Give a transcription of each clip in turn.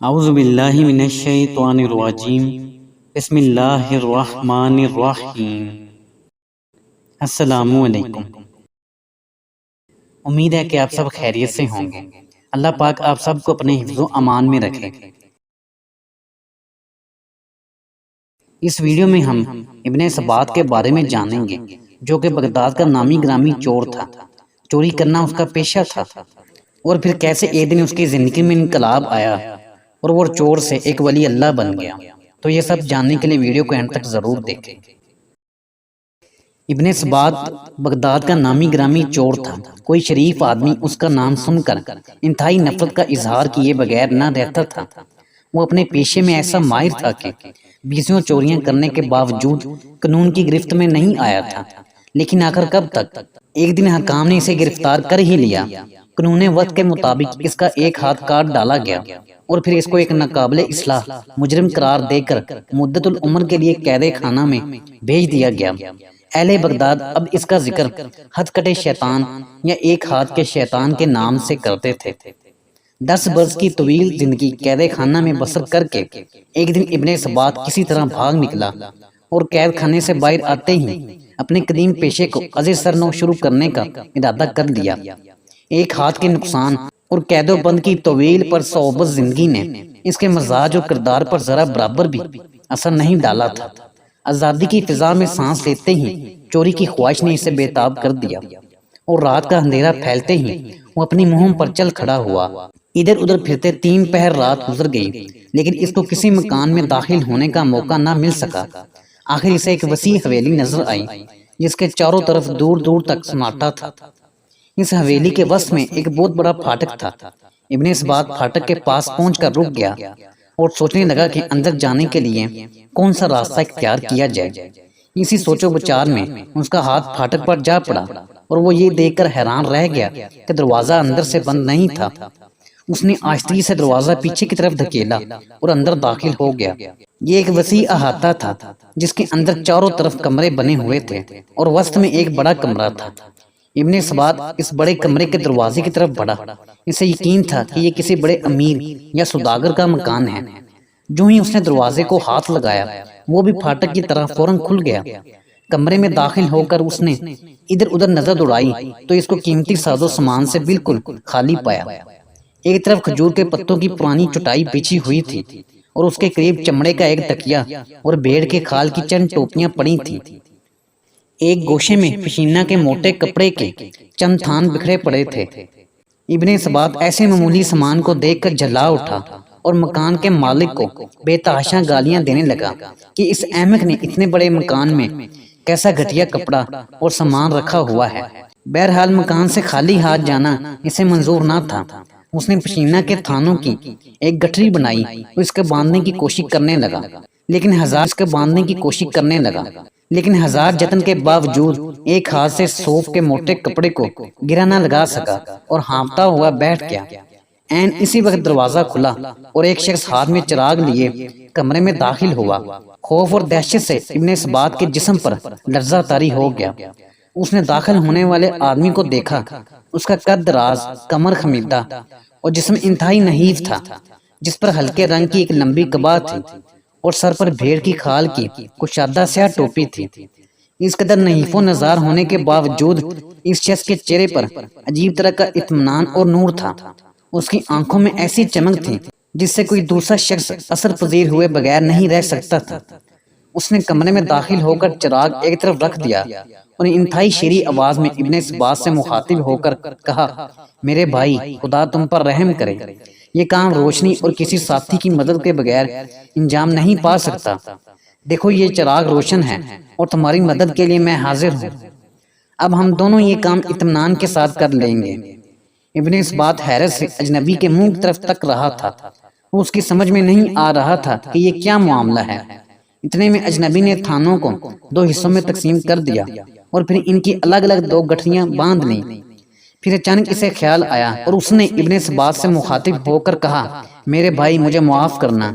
اعوذ باللہ من الشیطان الرجیم بسم اللہ الرحمن الرحیم۔ السلام علیکم۔ امید ہے کہ آپ سب خیریت سے ہوں گے۔ اللہ پاک آپ سب کو اپنے حفظ و امان میں رکھے۔ اس ویڈیو میں ہم ابن ثبات کے بارے میں جانیں گے، جو کہ بغداد کا نامی گرامی چور تھا۔ چوری کرنا اس کا پیشہ تھا، اور پھر کیسے ایک دن اس کی زندگی میں انقلاب آیا اور وہ چور سے ایک ولی اللہ بن گیا۔ تو یہ سب جاننے کے لیے ویڈیو کو اینڈ تک ضرور دیکھیں۔ ابن ثبات بغداد کا نامی گرامی چور تھا۔ کوئی شریف آدمی اس کا نام سن کر انتہائی نفرت کا اظہار کیے بغیر نہ رہتا تھا۔ وہ اپنے پیشے میں ایسا ماہر تھا کہ بیسوں چوریاں کرنے کے باوجود قانون کی گرفت میں نہیں آیا تھا۔ لیکن آخر کب تک؟ ایک دن حکام نے اسے گرفتار کر ہی لیا۔ قانون وقت کے مطابق اس کا ایک ہاتھ کاٹ ڈالا گیا اور پھر اس کو ایک ناقابل اصلاح مجرم قرار دے کر مدت العمر کے لیے قید خانہ میں بھیج دیا گیا۔ اہل بغداد اب اس کا ذکر ہتھ کٹے شیطان یا ایک ہاتھ کے شیطان کے نام سے کرتے تھے۔ 10 برس کی طویل زندگی قید خانہ میں بسر کر کے ایک دن ابن ثبات کسی طرح بھاگ نکلا اور قید خانے سے باہر آتے ہی اپنے قدیم پیشے کو ازیں سر نو شروع کرنے کا ارادہ کر لیا۔ ایک ہاتھ کے نقصان اور قید و بند کی طویل پر صحبت زندگی نے اس کے مزاج اور کردار پر ذرا برابر بھی اثر نہیں ڈالا تھا۔ آزادی کی فضا میں سانس لیتے ہی چوری کی خواہش نے اسے بے تاب کر دیا، اور رات کا اندھیرا پھیلتے ہی وہ اپنی مہم پر چل کھڑا ہوا۔ ادھر ادھر پھرتے 3 پہر رات گزر گئی، لیکن اس کو کسی مکان میں داخل ہونے کا موقع نہ مل سکا۔ آخر اسے ایک وسیع حویلی نظر آئی جس کے چاروں طرف دور دور تک سناٹا تھا۔ اس حویلی کے وسط میں ایک بہت بڑا پھاٹک تھا۔ ابن ثبات پھاٹک کے پاس پہنچ کر رک گیا اور سوچنے لگا کہ اندر جانے کے لیے کون سا راستہ اختیار کیا جائے۔ اسی سوچ و بچار میں اس کا ہاتھ پھاٹک پر جا پڑا اور وہ یہ دیکھ کر حیران رہ گیا کہ دروازہ اندر سے بند نہیں تھا۔ اس نے آہستگی سے دروازہ پیچھے کی طرف دھکیلا اور اندر داخل ہو گیا۔ یہ ایک وسیع احاطہ تھا جس کے اندر چاروں طرف کمرے بنے ہوئے تھے اور وسط میں ایک بڑا کمرہ تھا۔ ابن ثبات اس بڑے کمرے کے دروازے کی طرف بڑھا۔ اسے یقین تھا کہ یہ کسی بڑے امیر یا سوداگر کا مکان ہے۔ جو ہی اس نے دروازے کو ہاتھ لگایا، وہ بھی پھاٹک کی طرح فوراً کھل گیا۔ کمرے میں داخل ہو کر اس نے ادھر ادھر نظر دوڑائی تو اس کو قیمتی ساز و سامان سے بالکل خالی پایا۔ ایک طرف کھجور کے پتوں کی پرانی چٹائی بچھی ہوئی تھی اور اس کے قریب چمڑے کا ایک تکیا اور بھیڑ کے کھال کی چند ٹوپیاں پڑی تھیں۔ ایک گوشے میں پشینہ کے موٹے کپڑے کے چند تھان بکھرے پڑے تھے۔ ابن ثبات ایسے معمولی سامان کو دیکھ کر جھلا اٹھا اور مکان کے مالک کو بے تحاشا گالیاں دینے لگا کہ اس احمق نے اتنے بڑے مکان میں کیسا گھٹیا کپڑا اور سامان رکھا ہوا ہے۔ بہرحال مکان سے خالی ہاتھ جانا اسے منظور نہ تھا۔ اس نے پشینہ کے تھانوں کی ایک گٹھری بنائی اور اس کے باندھنے کی کوشش کرنے لگا، لیکن ہزار جتن کے باوجود ایک ہاتھ سے صوف کے موٹے کپڑے کو گرا نہ لگا سکا اور ہانپتا ہوا بیٹھ گیا۔ عین اسی وقت دروازہ کھلا اور ایک شخص ہاتھ میں چراغ لیے کمرے میں داخل ہوا۔ خوف اور دہشت سے ابن ثبات کے جسم پر لرزہ طاری ہو گیا۔ اس نے داخل ہونے والے آدمی کو دیکھا۔ اس کا قد دراز، کمر خمیدہ اور جسم انتہائی نحیف تھا، جس پر ہلکے رنگ کی ایک لمبی قبا تھی اور سر پر بھیڑ کی کھال کی کشادہ سیاہ ٹوپی تھی۔ اس قدر نحیف و نزار ہونے کے باوجود اس شخص کے چہرے پر عجیب طرح کا اطمینان اور نور تھا۔ اس کی آنکھوں میں ایسی چمک تھی جس سے کوئی دوسرا شخص اثر پذیر ہوئے بغیر نہیں رہ سکتا تھا۔ اس نے کمرے میں داخل ہو کر چراغ ایک طرف رکھ دیا اور انتہائی شیریں آواز میں ابن ثبات سے مخاطب ہو کر کہا، میرے بھائی، خدا تم پر رحم کرے۔ یہ کام روشنی اور کسی ساتھی کی مدد کے بغیر انجام نہیں پا سکتا۔ دیکھو یہ چراغ روشن ہے اور تمہاری مدد کے لیے میں حاضر ہوں۔ اب ہم دونوں یہ کام اطمینان کے ساتھ کر لیں گے۔ ابن ثبات حیرت سے اجنبی کے منہ کی طرف تک رہا تھا۔ اس کی سمجھ میں نہیں آ رہا تھا کہ یہ کیا معاملہ ہے۔ اتنے میں اجنبی نے تھانوں کو 2 حصوں میں تقسیم کر دیا اور پھر ان کی الگ الگ 2 گٹھریاں باندھ لیں۔ پھر اچانک اسے خیال آیا اور اس نے ابن ثبات سے مخاطب ہو کر کہا، میرے بھائی، مجھے معاف کرنا۔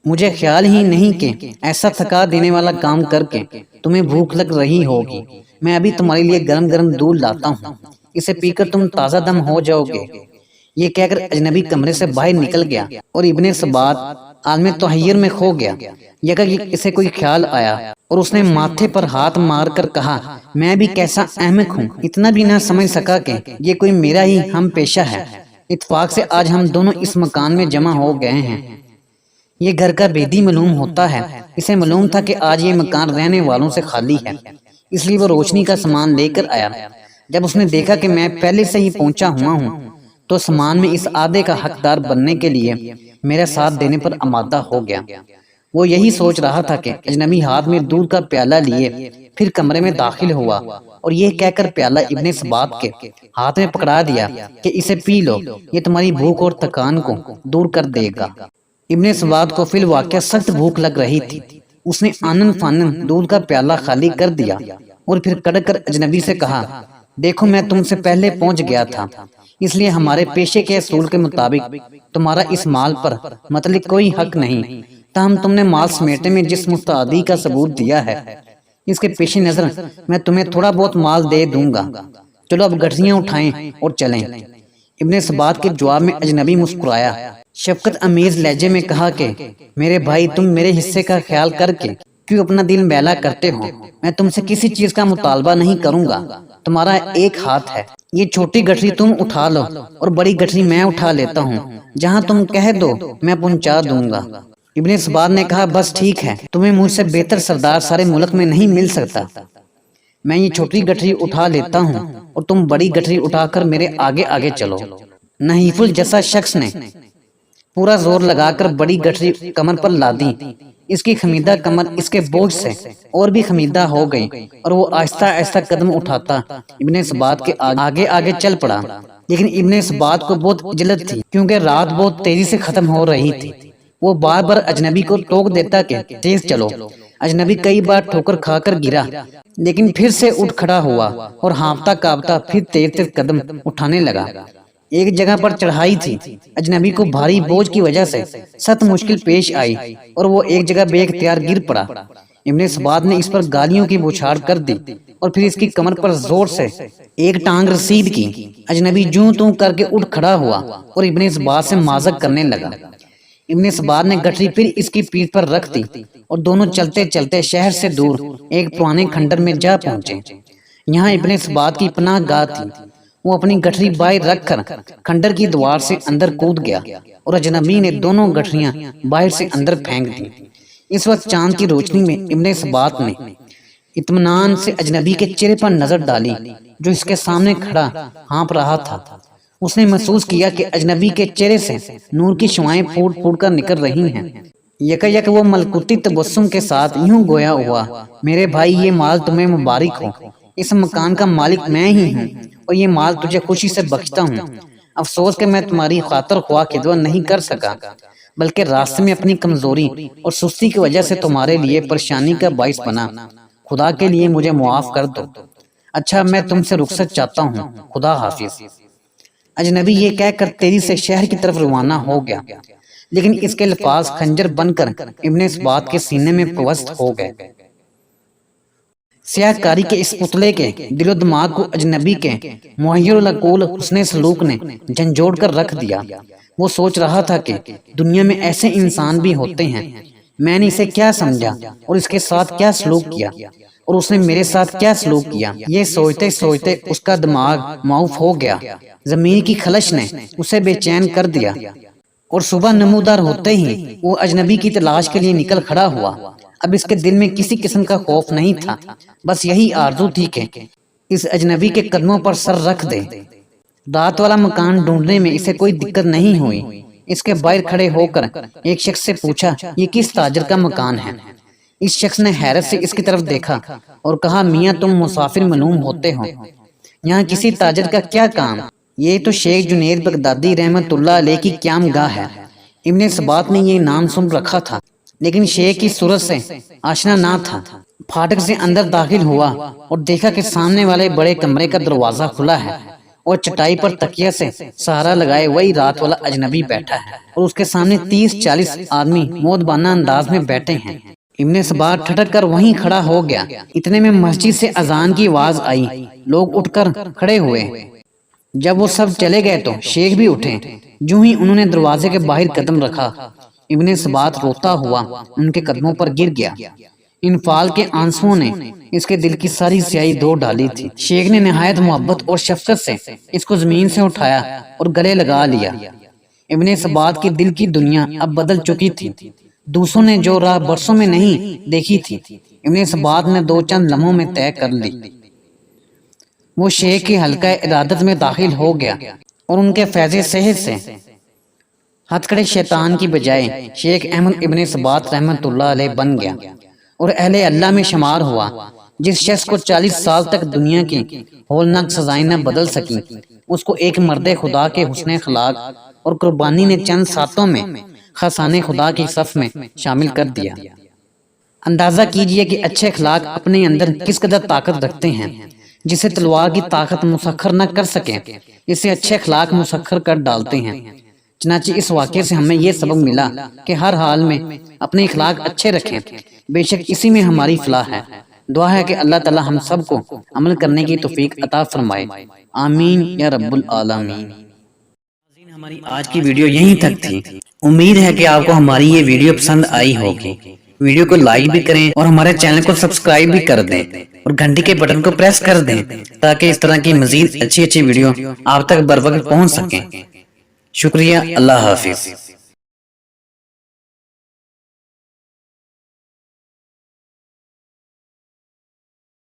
مجھے خیال ہی نہیں کہ ایسا تھکا دینے والا کام کر کے تمہیں بھوک لگ رہی ہوگی۔ میں ابھی تمہارے لیے گرم گرم دودھ لاتا ہوں، اسے پی کر تم تازہ دم ہو جاؤ گے۔ یہ کہہ کر اجنبی کمرے سے باہر نکل گیا اور ابن سبات عالم تحیر میں کھو گیا۔ یکا اسے کوئی خیال آیا اور اس نے ماتھے پر ہاتھ مار کر کہا، میں بھی کیسا احمق ہوں، اتنا بھی نہ سمجھ سکا کہ یہ کوئی میرا ہی ہم پیشہ ہے۔ اتفاق سے آج ہم دونوں اس مکان میں جمع ہو گئے ہیں۔ یہ گھر کا بیدی معلوم ہوتا ہے۔ اسے معلوم تھا کہ آج یہ مکان رہنے والوں سے خالی ہے، اس لیے وہ روشنی کا سامان لے کر آیا۔ جب اس نے دیکھا کہ میں پہلے سے ہی پہنچا ہوا ہوں تو سامان میں اس آدھے کا حقدار بننے کے لیے میرا ساتھ دینے پر آمادہ ہو گیا۔ وہ یہی سوچ رہا تھا کہ اجنبی ہاتھ میں دودھ کا پیالہ لیے پھر کمرے میں داخل ہوا اور یہ کہہ کر پیالہ ابن سبات کے ہاتھ میں پکڑا دیا کہ اسے پی لو، یہ تمہاری بھوک اور تھکان کو دور کر دے گا۔ ابن سبات کو فی الواقع سخت بھوک لگ رہی تھی۔ اس نے آنن فانن دودھ کا پیالہ خالی کر دیا اور پھر کڑک کر اجنبی سے کہا، دیکھو میں تم سے پہلے پہنچ گیا تھا، اس لیے ہمارے پیشے کے اصول کے مطابق تمہارا اس مال پر مطلق کوئی حق نہیں، تاہم تم نے مال سمیٹنے میں جس مستعدی کا ثبوت دیا ہے اس کے پیش نظر میں تمہیں تھوڑا بہت مال دے دوں گا، چلو اب گٹھریاں اٹھائیں اور چلیں۔ ابن سبات کے جواب میں اجنبی مسکرایا، شفقت امیز لہجے میں کہا کہ میرے بھائی تم میرے حصے کا خیال کر کے کیوں اپنا دل میلا کرتے ہو؟ میں تم سے کسی چیز کا مطالبہ نہیں کروں گا، تمہارا ایک ہاتھ ہے، یہ چھوٹی گٹھری تم اٹھا لو اور بڑی گٹھری میں اٹھا لیتا ہوں، جہاں تم کہہ دو میں پہنچا دوں گا۔ ابن سبات نے کہا، بس ٹھیک ہے، تمہیں مجھ سے بہتر سردار سارے ملک میں نہیں مل سکتا، میں یہ چھوٹی گٹھری اٹھا لیتا ہوں اور تم بڑی گٹھری اٹھا کر میرے آگے آگے چلو۔ نحیف الجثہ شخص نے پورا زور لگا کر بڑی گٹھری کمر پر لادی، اس کی خمیدہ کمر اس کے بوجھ سے اور بھی خمیدہ ہو گئی اور وہ آہستہ آہستہ قدم اٹھاتا ابن سبات کے آگے آگے چل پڑا۔ لیکن ابن سبات کو بہت عجلت تھی کیونکہ رات بہت تیزی سے ختم ہو رہی تھی۔ وہ بار بار اجنبی کو ٹوک دیتا کہ تیز چلو۔ اجنبی کئی بار ٹھوکر کھا کر گرا لیکن پھر سے اٹھ کھڑا ہوا اور ہانپتا کانپتا پھر تیز تیز قدم اٹھانے لگا۔ ایک جگہ پر چڑھائی تھی، اجنبی کو بھاری بوجھ کی وجہ سے سخت مشکل پیش آئی اور وہ ایک جگہ بے اختیار گر پڑا۔ ابن سبات نے اس پر گالیوں کی بوچھاڑ کر دی اور پھر اس کی کمر پر زور سے ایک ٹانگ رسید کی۔ اجنبی جوں توں کر کے اٹھ کھڑا ہوا اور ابن سبات سے مازق کرنے لگا۔ ابن سبات نے گٹھری پھر اس کی پیٹھ پر رکھ دی اور دونوں چلتے چلتے شہر سے دور ایک پرانے کھنڈر میں جا پہنچے۔ یہاں ابن سبات کی پناہ گاہ تھی۔ وہ اپنی گٹھری باہر رکھ کر کھنڈر کی دیوار سے اندر کود گیا اور اجنبی نے دونوں گٹھریاں باہر سے اندر پھینک دی۔ اس وقت چاند کی روشنی میں ابن سبات نے اطمینان سے اجنبی کے چہرے پر نظر ڈالی جو اس کے سامنے کھڑا ہانپ رہا تھا۔ اس نے محسوس کیا کہ اجنبی کے چہرے سے نور کی شعائیں پھوٹ پھوٹ کر نکل رہی ہیں۔ یکا یک وہ ملکوتی تبسم کے ساتھ یوں گویا ہوا، میرے بھائی یہ مال تمہیں مبارک ہو، اس مکان کا مالک میں ہی ہوں اور یہ مال تجھے خوشی سے بخشتا ہوں۔ افسوس کہ میں تمہاری خاطر خواہ خدمت نہیں کر سکا، بلکہ راستے میں اپنی کمزوری اور سستی کی وجہ سے تمہارے لیے پریشانی کا باعث بنا، خدا کے لیے مجھے معاف کر دو۔ اچھا میں تم سے رخصت چاہتا ہوں، خدا حافظ۔ اجنبی یہ کہہ کر تیزی سے شہر کی طرف روانہ ہو گیا، لیکن اس کے الفاظ خنجر بن کر ابن سبات کے سینے میں پیوست ہو گئے۔ سیاہ کاری کے اس پتلے کے دل و دماغ کو اجنبی کے محیر العقول حسن سلوک نے جھنجھوڑ کر رکھ دیا۔ وہ سوچ رہا تھا کہ دنیا میں ایسے انسان بھی ہوتے ہیں، میں نے اسے کیا سمجھا اور اس کے ساتھ کیا سلوک کیا اور اس نے میرے ساتھ کیا سلوک کیا۔ یہ سوچتے سوچتے اس کا دماغ معاف ہو گیا، زمین کی خلش نے اسے بے چین کر دیا اور صبح نمودار ہوتے ہی وہ اجنبی کی تلاش کے لیے نکل کھڑا ہوا۔ اب اس کے دل میں کسی قسم کا خوف نہیں تھا، بس یہی آرزو تھی کہ اس اجنبی کے قدموں پر سر رکھ دے۔ رات والا مکان ڈھونڈنے میں اسے کوئی دقت نہیں ہوئی۔ اس کے باہر کھڑے ہو کر ایک شخص سے پوچھا، یہ کس تاجر کا مکان ہے؟ اس شخص نے حیرت سے اس کی طرف دیکھا اور کہا، میاں تم مسافر معلوم ہوتے ہو، یہاں کسی تاجر کا کیا کام؟ یہ تو شیخ جنید بغدادی رحمت اللہ علیہ کی قیام گاہ ہے۔ ابن سبات نے یہ نام سن رکھا تھا لیکن شیخ کی صورت سے آشنا نہ تھا۔ پھاٹک سے اندر داخل ہوا اور دیکھا کہ سامنے والے بڑے کمرے کا دروازہ کھلا ہے اور چٹائی پر تکیہ سے سہارا لگائے وہی رات والا اجنبی بیٹھا ہے اور اس کے سامنے 30-40 آدمی مودبانہ انداز میں بیٹھے ہیں۔ ابن سبات ٹھٹک کر وہیں کھڑا ہو گیا۔ اتنے میں مسجد سے اذان کی آواز آئی، لوگ اٹھ کر کھڑے ہوئے۔ جب وہ سب چلے گئے تو شیخ بھی اٹھے۔ جو ہی انہوں نے دروازے کے باہر قدم رکھا، ابن ثبات روتا ہوا ان کے قدموں پر گر گیا۔ انفعال کے آنسوؤں نے اس کے دل کی ساری سیاہی دھو ڈالی تھی۔ شیخ نے نہایت محبت اور شفقت سے اس کو زمین سے اٹھایا اور گلے لگا لیا۔ ابن ثبات کی دل کی دنیا اب بدل چکی تھی۔ دوسروں نے جو راہ برسوں میں نہیں دیکھی تھی، ابن ثبات نے دو چند لمحوں میں طے کر لی۔ وہ شیخ کی حلقہ ارادت میں داخل ہو گیا اور ان کے فیض صحت سے ہتھکڑے شیطان کی بجائے شیخ احمد ابن ثبات رحمت اللہ علیہ بن گیا اور اہل اللہ میں شمار ہوا۔ جس شخص کو 40 سال تک دنیا کی ہولناک سزائیں نہ بدل سکیں، اس کو ایک مرد خدا کے حسن اخلاق اور قربانی نے چند ساتوں میں خزانے خدا کی صف میں شامل کر دیا۔ اندازہ کیجئے کہ اچھے اخلاق اپنے اندر کس قدر طاقت رکھتے ہیں۔ جسے تلوار کی طاقت مسخر نہ کر سکے، اسے اچھے اخلاق مسخر کر ڈالتے ہیں۔ چنانچہ اس واقعے سے ہمیں یہ سبق ملا کہ ہر حال میں اپنے اخلاق اچھے رکھیں، بے شک اسی میں ہماری فلاح ہے۔ دعا ہے کہ اللہ تعالی ہم سب کو عمل کرنے کی توفیق عطا فرمائے، آمین یا رب العالمین۔ ہماری آج کی ویڈیو یہیں تک تھی۔ امید ہے کہ آپ کو ہماری یہ ویڈیو پسند آئی ہوگی۔ ویڈیو کو لائک بھی کریں اور ہمارے چینل کو سبسکرائب بھی کر دیں اور گھنٹی کے بٹن کو پریس کر دیں تاکہ اس طرح کی مزید اچھی ویڈیو آپ تک بر وقت پہنچ سکیں۔ شکریہ، اللہ حافظ۔